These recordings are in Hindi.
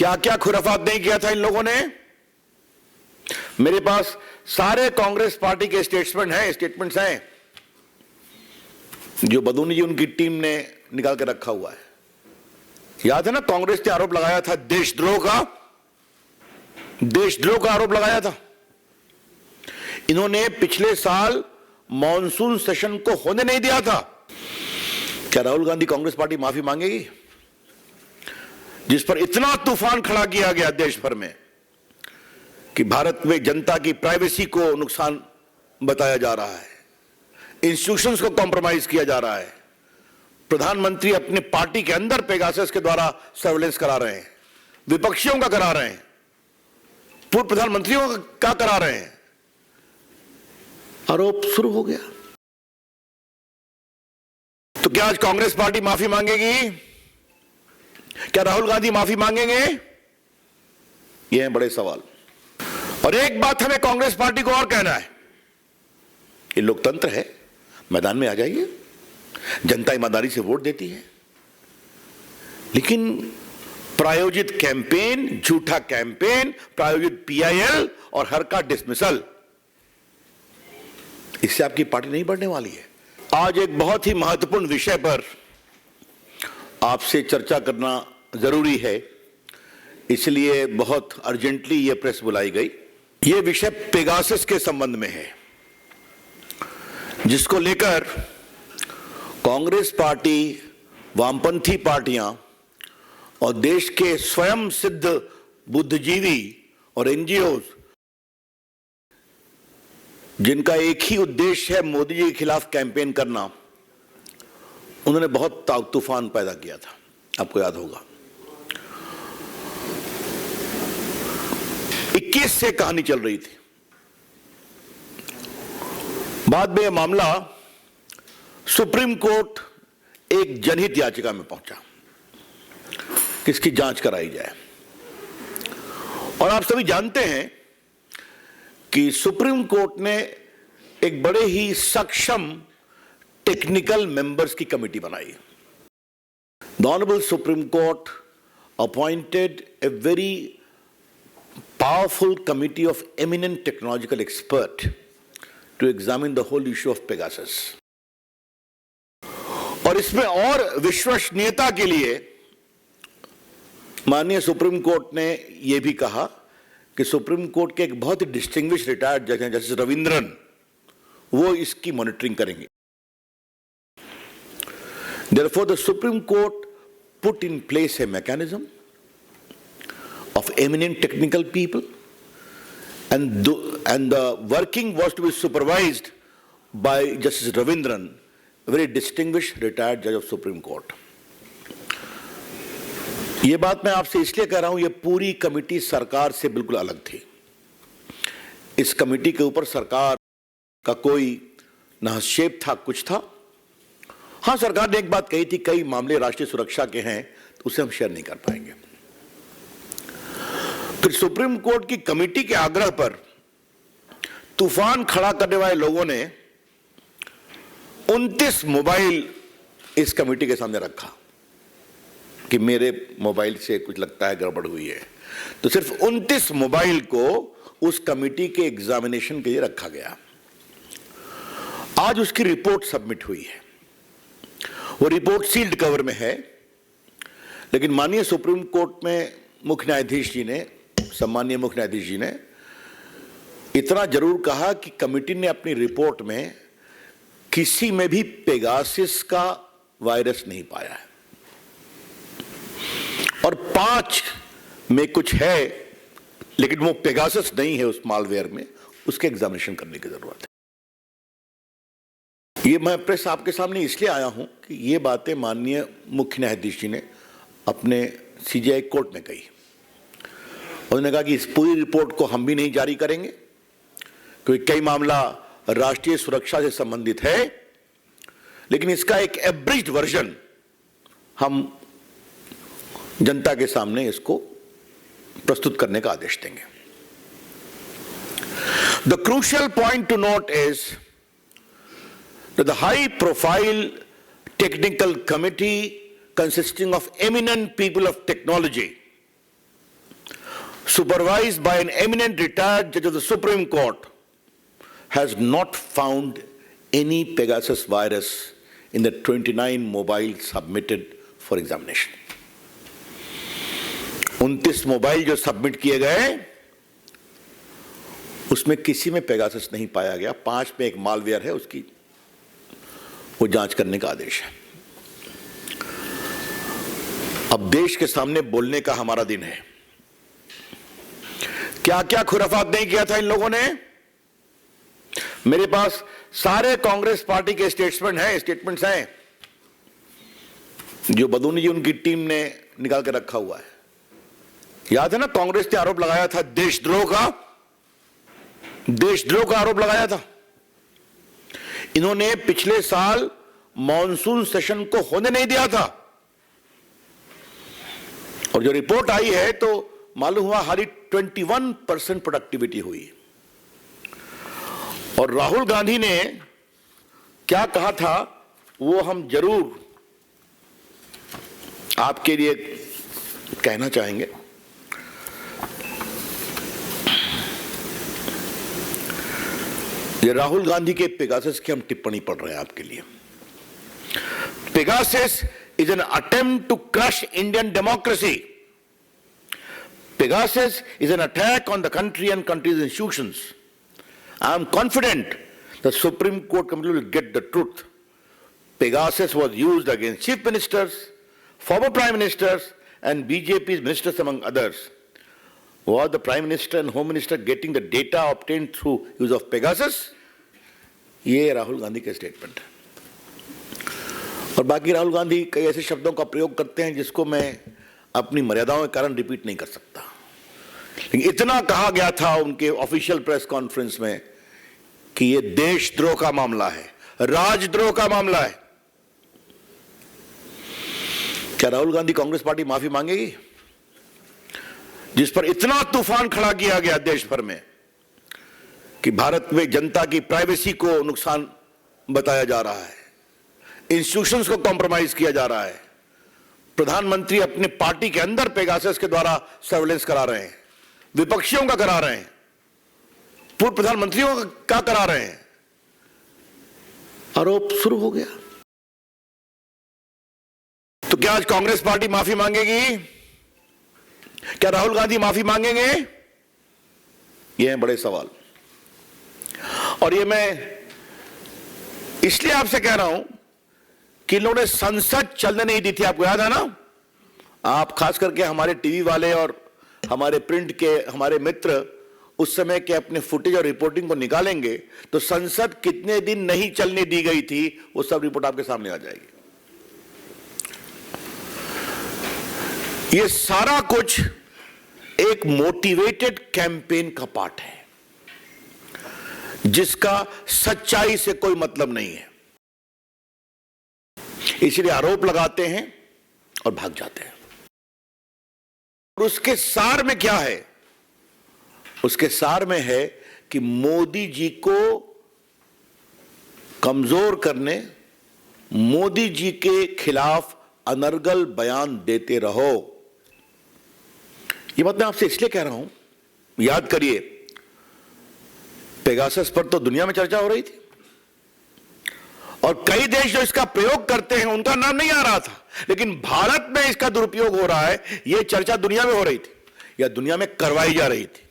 क्या क्या खुराफात नहीं किया था इन लोगों ने। मेरे पास सारे कांग्रेस पार्टी के स्टेटमेंट्स हैं जो बदूनी जी उनकी टीम ने निकाल के रखा हुआ है। याद है ना, कांग्रेस ने आरोप लगाया था देशद्रोह का आरोप लगाया था। इन्होंने पिछले साल मॉनसून सेशन को होने नहीं दिया था। क्या राहुल गांधी कांग्रेस पार्टी माफी मांगेगी, जिस पर इतना तूफान खड़ा किया गया देश भर में कि भारत में जनता की प्राइवेसी को नुकसान बताया जा रहा है, इंस्टीट्यूशंस को कॉम्प्रोमाइज किया जा रहा है, प्रधानमंत्री अपने पार्टी के अंदर पेगासस के द्वारा सर्वेलेंस करा रहे हैं, विपक्षियों का करा रहे हैं, पूर्व प्रधानमंत्रियों का करा रहे हैं। आरोप शुरू हो गया। तो क्या आज कांग्रेस पार्टी माफी मांगेगी? क्या राहुल गांधी माफी मांगेंगे? ये हैं बड़े सवाल। और एक बात हमें कांग्रेस पार्टी को और कहना है, ये लोकतंत्र है, मैदान में आ जाइए, जनता ईमानदारी से वोट देती है, लेकिन प्रायोजित कैंपेन, झूठा कैंपेन, प्रायोजित पीआईएल और हर का डिसमिसल, इससे आपकी पार्टी नहीं बढ़ने वाली है। आज एक बहुत ही महत्वपूर्ण विषय पर आपसे चर्चा करना जरूरी है, इसलिए बहुत अर्जेंटली यह प्रेस बुलाई गई। यह विषय पेगासस के संबंध में है, जिसको लेकर कांग्रेस पार्टी, वामपंथी पार्टियां और देश के स्वयं सिद्ध बुद्धिजीवी और एनजीओ, जिनका एक ही उद्देश्य है मोदी जी के खिलाफ कैंपेन करना, उन्होंने बहुत तूफान पैदा किया था। आपको याद होगा 21 से कहानी चल रही थी। बाद में यह मामला सुप्रीम कोर्ट एक जनहित याचिका में पहुंचा कि इसकी जांच कराई जाए। और आप सभी जानते हैं कि सुप्रीम कोर्ट ने एक बड़े ही सक्षम टेक्निकल मेंबर्स की कमेटी बनाई। The honourable supreme court appointed a very powerful committee of eminent technological expert to examine the whole issue of Pegasus. और इसमें और विश्वसनीयता के लिए माननीय सुप्रीम कोर्ट ने यह भी कहा कि सुप्रीम कोर्ट के एक बहुत ही डिस्टिंग्विश रिटायर्ड जज हैं जस्टिस रविंद्रन, वो इसकी मॉनिटरिंग करेंगे। Therefore, the Supreme Court put in place a mechanism of eminent technical people, and the working was to be supervised by Justice Ravindran, a very distinguished retired judge of Supreme Court. ये बात मैं आपसे इसलिए कह रहा हूं, ये पूरी कमेटी सरकार से बिल्कुल अलग थी। इस कमेटी के ऊपर सरकार का कोई न हस्तक्षेप था, कुछ था। हां, सरकार ने एक बात कही थी, कई मामले राष्ट्रीय सुरक्षा के हैं तो उसे हम शेयर नहीं कर पाएंगे। फिर सुप्रीम कोर्ट की कमेटी के आग्रह पर तूफान खड़ा करने वाले लोगों ने 29 मोबाइल इस कमेटी के सामने रखा कि मेरे मोबाइल से कुछ लगता है गड़बड़ हुई है। तो सिर्फ 29 मोबाइल को उस कमेटी के एग्जामिनेशन के लिए रखा गया। आज उसकी रिपोर्ट सबमिट हुई है। वो रिपोर्ट सील्ड कवर में है, लेकिन माननीय सुप्रीम कोर्ट में मुख्य न्यायाधीश जी ने, सम्मानीय मुख्य न्यायाधीश जी ने इतना जरूर कहा कि कमेटी ने अपनी रिपोर्ट में किसी में भी पेगासस का वायरस नहीं पाया है, और 5 में कुछ है लेकिन वो पेगासस नहीं है उस मालवेयर में, उसके एग्जामिनेशन करने की जरूरत है। ये मैं प्रेस आपके सामने इसलिए आया हूं कि ये बातें माननीय मुख्य न्यायाधीश जी ने अपने सीजीआई कोर्ट में कही। उन्होंने कहा कि इस पूरी रिपोर्ट को हम भी नहीं जारी करेंगे, क्योंकि कई मामला राष्ट्रीय सुरक्षा से संबंधित है, लेकिन इसका एक एब्रिज्ड वर्जन हम जनता के सामने इसको प्रस्तुत करने का आदेश देंगे। The crucial point two note is that the high profile technical committee consisting of eminent people of technology supervised by an eminent retired judge of the Supreme Court, has not found any Pegasus virus in the 29 mobiles submitted for examination. 29 mobile जो सबमिट किए गए उसमें किसी में पेगासस नहीं पाया गया। 5 में एक मालवेयर है, उसकी वो जांच करने का आदेश है। अब देश के सामने बोलने का हमारा दिन है। क्या क्या खुराफात नहीं किया था इन लोगों ने। मेरे पास सारे कांग्रेस पार्टी के स्टेटमेंट्स हैं जो बदूनी जी उनकी टीम ने निकाल के रखा हुआ है। याद है ना, कांग्रेस ने आरोप लगाया था देशद्रोह का आरोप लगाया था। इन्होंने पिछले साल मॉनसून सेशन को होने नहीं दिया था और जो रिपोर्ट आई है तो मालूम हुआ हाली 21% प्रोडक्टिविटी हुई। और राहुल गांधी ने क्या कहा था वो हम जरूर आपके लिए कहना चाहेंगे। ये राहुल गांधी के पेगासस की हम टिप्पणी पढ़ रहे हैं आपके लिए। Pegasus is an attempt to crush Indian democracy. Pegasus is an attack on the country and country's institutions. I am confident the Supreme Court committee will get the truth. Pegasus was used against chief ministers, former prime ministers, and BJP's ministers among others. Was the Prime Minister and Home Minister getting the data obtained through use of Pegasus? ये राहुल गांधी के स्टेटमेंट है। और बाकी राहुल गांधी कई ऐसे शब्दों का प्रयोग करते हैं जिसको मैं अपनी मर्यादाओं के कारण रिपीट नहीं कर सकता, लेकिन इतना कहा गया था उनके ऑफिशियल प्रेस कॉन्फ्रेंस में कि ये देशद्रोह का मामला है, राजद्रोह का मामला है। क्या राहुल गांधी कांग्रेस पार्टी माफी मांगेगी जिस पर इतना तूफान खड़ा किया गया देश भर में कि भारत में जनता की प्राइवेसी को नुकसान बताया जा रहा है, इंस्टीट्यूशंस को कॉम्प्रोमाइज किया जा रहा है, प्रधानमंत्री अपने पार्टी के अंदर पेगासस के द्वारा सर्वेलेंस करा रहे हैं, विपक्षियों का करा रहे हैं, पूर्व प्रधानमंत्रियों का करा रहे हैं। आरोप शुरू हो गया। तो क्या आज कांग्रेस पार्टी माफी मांगेगी? क्या राहुल गांधी माफी मांगेंगे? ये है बड़े सवाल। और ये मैं इसलिए आपसे कह रहा हूं कि इन लोगों ने संसद चलने नहीं दी थी। आपको याद है ना, आप खास करके हमारे टीवी वाले और हमारे प्रिंट के हमारे मित्र उस समय के अपने फुटेज और रिपोर्टिंग को निकालेंगे तो संसद कितने दिन नहीं चलने दी गई थी वो सब रिपोर्ट आपके सामने आ जाएगी। ये सारा कुछ एक मोटिवेटेड कैंपेन का पार्ट है जिसका सच्चाई से कोई मतलब नहीं है। इसलिए आरोप लगाते हैं और भाग जाते हैं। और उसके सार में क्या है? उसके सार में है कि मोदी जी को कमजोर करने, मोदी जी के खिलाफ अनर्गल बयान देते रहो। ये बात मैं आपसे इसलिए कह रहा हूं, याद करिए पेगासस पर तो दुनिया में चर्चा हो रही थी और कई देश जो इसका प्रयोग करते हैं उनका नाम नहीं आ रहा था, लेकिन भारत में इसका दुरुपयोग हो रहा है, यह चर्चा दुनिया में हो रही थी या दुनिया में करवाई जा रही थी।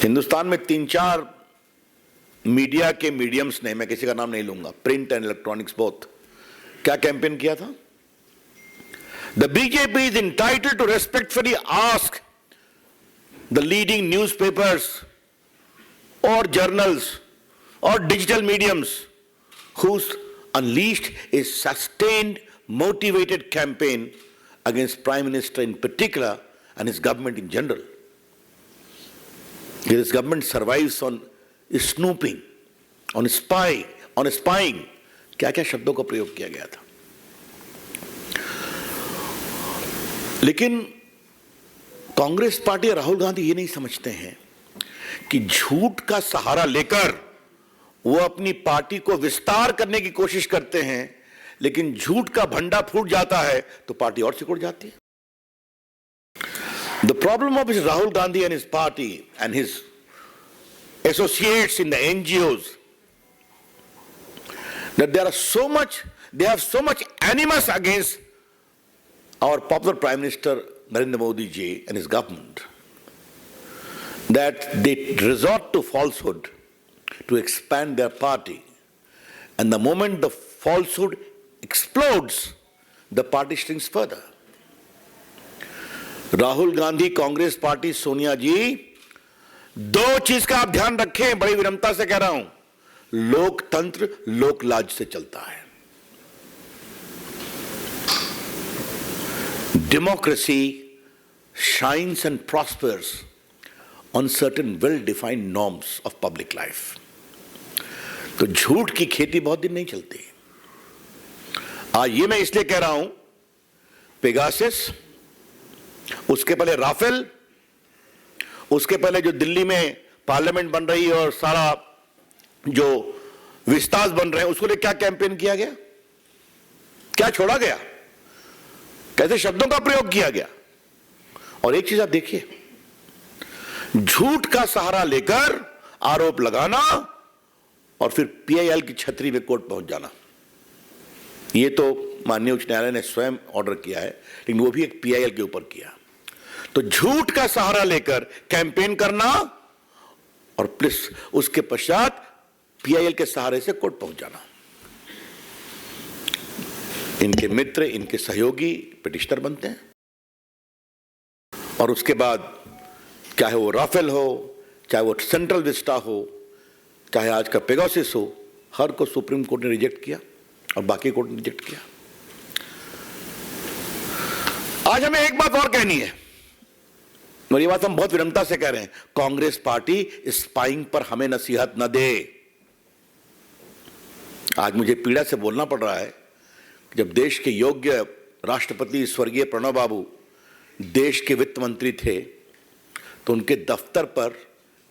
हिंदुस्तान में 3-4 मीडिया के मीडियम्स ने, मैं किसी का नाम नहीं लूंगा, प्रिंट एंड इलेक्ट्रॉनिक्स बोथ, क्या कैंपेन किया था? The BJP is entitled to respectfully ask the leading newspapers or journals or digital mediums who's unleashed a sustained, motivated campaign against Prime Minister in particular and his government in general. This government survives on snooping, on spying. क्या-क्या शब्दों का प्रयोग किया गया था। लेकिन कांग्रेस पार्टी और राहुल गांधी ये नहीं समझते हैं कि झूठ का सहारा लेकर वो अपनी पार्टी को विस्तार करने की कोशिश करते हैं, लेकिन झूठ का भंडा फूट जाता है तो पार्टी और सिकुड़ जाती है। The problem of Rahul Gandhi and his party and his associates in the NGOs, that they have so much animus against our popular Prime Minister Narendra Modi ji and his government, that they resort to falsehood to expand their party. And the moment the falsehood explodes, the party shrinks further. Rahul Gandhi, Congress party, Sonia ji, दो चीज का आप ध्यान रखें, बड़ी विनम्रता से कह रहा हूं, लोकतंत्र लोकलाज से चलता है. Democracy shines and prospers on certain well-defined norms of public life. तो झूठ की खेती बहुत दिन नहीं चलती. आज ये मैं इसलिए कह रहा हूं, पेगासस, उसके पहले राफेल, उसके पहले जो दिल्ली में पार्लियामेंट बन रही है और सारा जो विस्तार बन रहे हैं, उसको लिए क्या कैंपेन किया गया, क्या छोड़ा गया, कैसे शब्दों का प्रयोग किया गया. और एक चीज आप देखिए, झूठ का सहारा लेकर आरोप लगाना और फिर पीआईएल की छतरी में कोर्ट पहुंच जाना. ये तो माननीय उच्च न्यायालय ने स्वयं ऑर्डर किया है, लेकिन वो भी एक पीआईएल के ऊपर किया. तो झूठ का सहारा लेकर कैंपेन करना और प्लस उसके पश्चात पीआईएल के सहारे से कोर्ट पहुंच जाना. इनके मित्र, इनके सहयोगी पिटिशनर बनते हैं और उसके बाद चाहे वो राफेल हो, चाहे वो सेंट्रल विस्टा हो, चाहे आज का पेगासस हो, हर को सुप्रीम कोर्ट ने रिजेक्ट किया और बाकी कोर्ट ने रिजेक्ट किया. आज हमें एक बात और कहनी है, और ये बात हम बहुत विनम्रता से कह रहे हैं, कांग्रेस पार्टी स्पाइंग पर हमें नसीहत न दे. आज मुझे पीड़ा से बोलना पड़ रहा है, जब देश के योग्य राष्ट्रपति स्वर्गीय प्रणब बाबू देश के वित्त मंत्री थे, तो उनके दफ्तर पर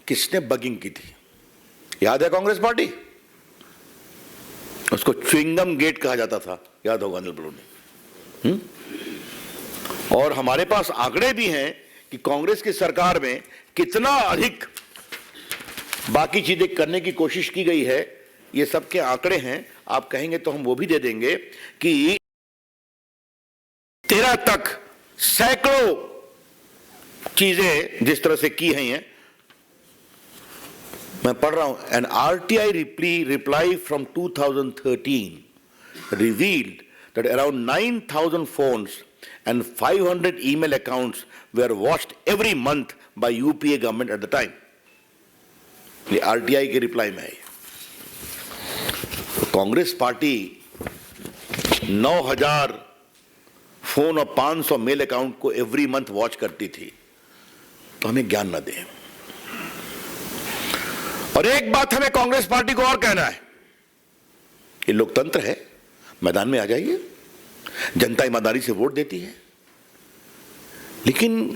किसने बगिंग की थी, याद है? कांग्रेस पार्टी. उसको च्युइंगम गेट कहा जाता था, याद होगा अनिल बलूनी. और हमारे पास आंकड़े भी हैं कि कांग्रेस की सरकार में कितना अधिक बाकी चीजें करने की कोशिश की गई है. ये सबके आंकड़े हैं, आप कहेंगे तो हम वो भी दे देंगे कि 13 तक सैकड़ों चीजें जिस तरह से की हैं. मैं पढ़ रहा हूं, an RTI reply from 2013 revealed that around 9,000 phones and 500 email accounts were watched every month by UPA government at the time. ये आरटीआई के रिप्लाई में है. कांग्रेस पार्टी 9,000 फोन और 500 मेल अकाउंट को एवरी मंथ वॉच करती थी, तो हमें ज्ञान न दें. और एक बात हमें कांग्रेस पार्टी को और कहना है, ये लोकतंत्र है, मैदान में आ जाइए, जनता ईमानदारी से वोट देती है, लेकिन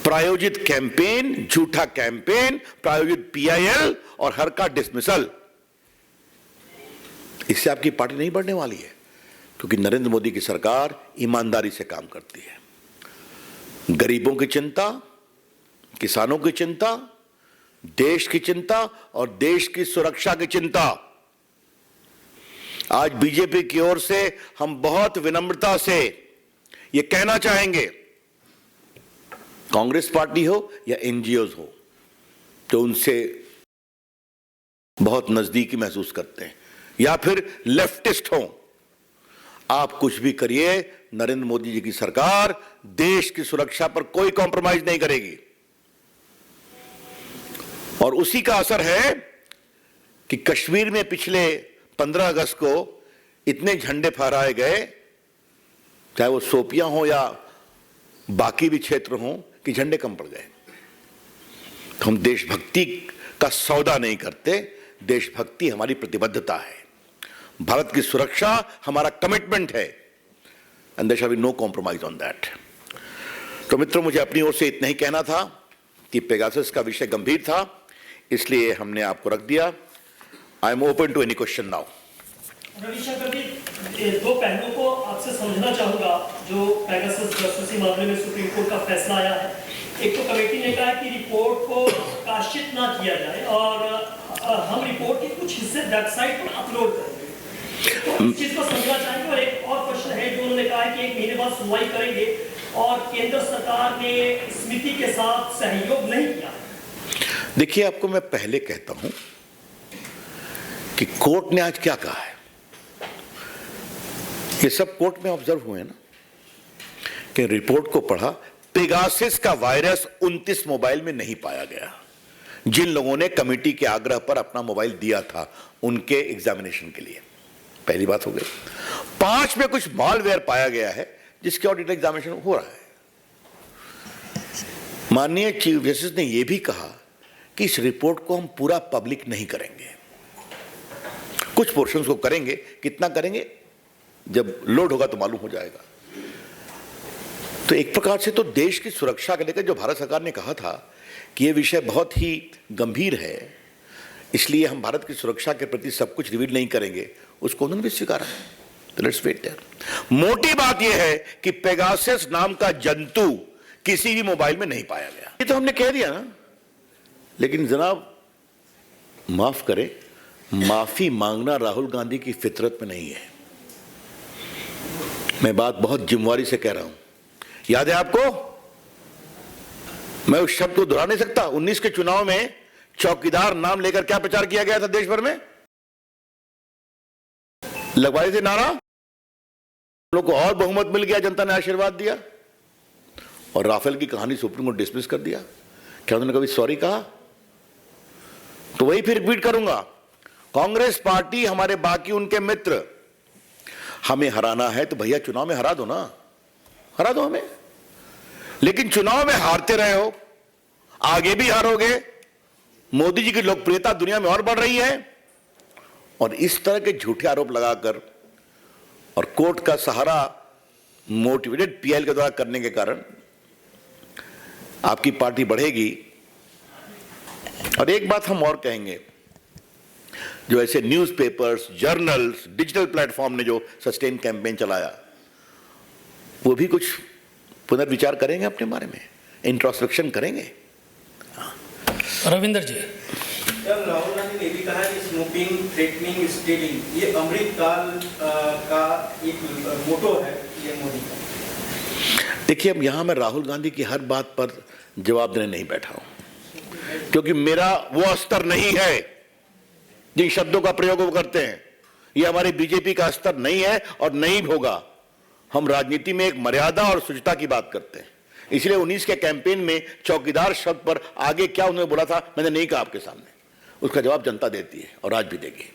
प्रायोजित कैंपेन, झूठा कैंपेन, प्रायोजित पीआईएल और हर का डिसमिसल, इससे आपकी पार्टी नहीं बढ़ने वाली है. क्योंकि नरेंद्र मोदी की सरकार ईमानदारी से काम करती है. गरीबों की चिंता, किसानों की चिंता, देश की चिंता और देश की सुरक्षा की चिंता. आज बीजेपी की ओर से हम बहुत विनम्रता से यह कहना चाहेंगे, कांग्रेस पार्टी हो या एनजीओज हो, तो उनसे बहुत नजदीकी महसूस करते हैं, या फिर लेफ्टिस्ट हो, आप कुछ भी करिए, नरेंद्र मोदी जी की सरकार देश की सुरक्षा पर कोई कॉम्प्रोमाइज नहीं करेगी. और उसी का असर है कि कश्मीर में पिछले 15 अगस्त को इतने झंडे फहराए गए, चाहे वो शोपियां हो या बाकी भी क्षेत्र हो, कि झंडे कम पड़ गए. तो हम देशभक्ति का सौदा नहीं करते, देशभक्ति हमारी प्रतिबद्धता है, भारत की सुरक्षा हमारा कमिटमेंट है, and there shall be no compromise on that. तो मित्रों, मुझे अपनी ओर से इतना ही कहना था कि पेगासस का विषय गंभीर था, इसलिए हमने आपको रख दिया. I am open to any question now. Ravishankar ji, दो पहलुओं को आपसे समझना चाहूंगा जो पेगासस जासूसी मामले में सुप्रीम कोर्ट का फैसला आया है। एक तो कमेटी ने कहा कि रिपोर्ट को प्रकाशित ना किया जाए और हम रिपोर्ट के कुछ हिस्से वेबसाइट पर अपलोड करेंगे, तो इस चीज को समझना चाहेंगे। और एक और प्रश्न है जो उन्होंने कहा कि 1 महीने बाद सुनवाई करेंगे और केंद्र सरकार ने समिति के साथ सहयोग नहीं किया। देखिए, आपको मैं पहले कहता हूं कि कोर्ट ने आज क्या कहा है। ये सब कोर्ट में ऑब्जर्व हुए ना कि रिपोर्ट को पढ़ा, पेगासस का वायरस 29 मोबाइल में नहीं पाया गया। जिन लोगों ने कमेटी के आग्रह पर अपना मोबाइल दिया था उनके एग्जामिनेशन के लिए, पहली बात हो गई। 5 में कुछ मालवेयर पाया गया है जिसके ऑडिट एग्जामिनेशन हो रहा है। माननीय चीफ जस्टिस ने यह भी कहा कि इस रिपोर्ट को हम पूरा पब्लिक नहीं करेंगे, कुछ पोर्शंस को करेंगे। कितना करेंगे, जब लोड होगा तो मालूम हो जाएगा। तो एक प्रकार से तो देश की सुरक्षा को लेकर जो भारत सरकार ने कहा था कि यह विषय बहुत ही गंभीर है, इसलिए हम भारत की सुरक्षा के प्रति सब कुछ रिवील नहीं करेंगे, उसको उन्होंने भी स्वीकारा है। तो लेट्स वेट देयर। मोटी बात यह है कि पेगासस नाम का जंतु किसी भी मोबाइल में नहीं पाया गया। ये तो हमने कह दिया ना, लेकिन जनाब माफ करें, माफी मांगना राहुल गांधी की फितरत में नहीं है। मैं बात बहुत जिम्मेवारी से कह रहा हूं। याद है आपको, मैं उस शब्द को दोहरा नहीं सकता। 19 के चुनाव में चौकीदार नाम लेकर क्या प्रचार किया गया था देश भर में, लगवाए थे नारा, लोग को और बहुमत मिल गया, जनता ने आशीर्वाद दिया और राफेल की कहानी सुप्रीम कोर्ट डिसमिस कर दिया। क्या उन्होंने कभी सॉरी कहा? तो वही फिर रिपीट करूंगा, कांग्रेस पार्टी, हमारे बाकी उनके मित्र, हमें हराना है तो भैया चुनाव में हरा दो ना, हरा दो हमें। लेकिन चुनाव में हारते रहे हो, आगे भी हारोगे, मोदी जी की लोकप्रियता दुनिया में और बढ़ रही है, और इस तरह के झूठे आरोप लगाकर और कोर्ट का सहारा मोटिवेटेड पीएल के द्वारा करने के कारण आपकी पार्टी बढ़ेगी। और एक बात हम और कहेंगे, जो ऐसे न्यूज़पेपर्स, जर्नल्स, डिजिटल प्लेटफॉर्म ने जो सस्टेन कैंपेन चलाया, वो भी कुछ पुनर्विचार करेंगे अपने बारे में, इंट्रोस्पेक्शन करेंगे। रविंदर जी, सर, राहुल गांधी ने भी कहा कि स्नूपिंग, थ्रेटनिंग, स्टीलिंग ये अमृतकाल का एक मोटो है ये मोदी का। देखिए, अब यहां मैं राहुल गांधी की हर बात पर जवाब देने नहीं बैठा हूं, क्योंकि मेरा वो स्तर नहीं है जिन शब्दों का प्रयोग वो करते हैं। ये हमारी बीजेपी का स्तर नहीं है और नहीं होगा। हम राजनीति में एक मर्यादा और शुचिता की बात करते हैं। इसलिए 19 के कैंपेन में चौकीदार शब्द पर आगे क्या उन्होंने बोला था मैंने नहीं कहा आपके सामने, उसका जवाब जनता देती है और आज भी देगी।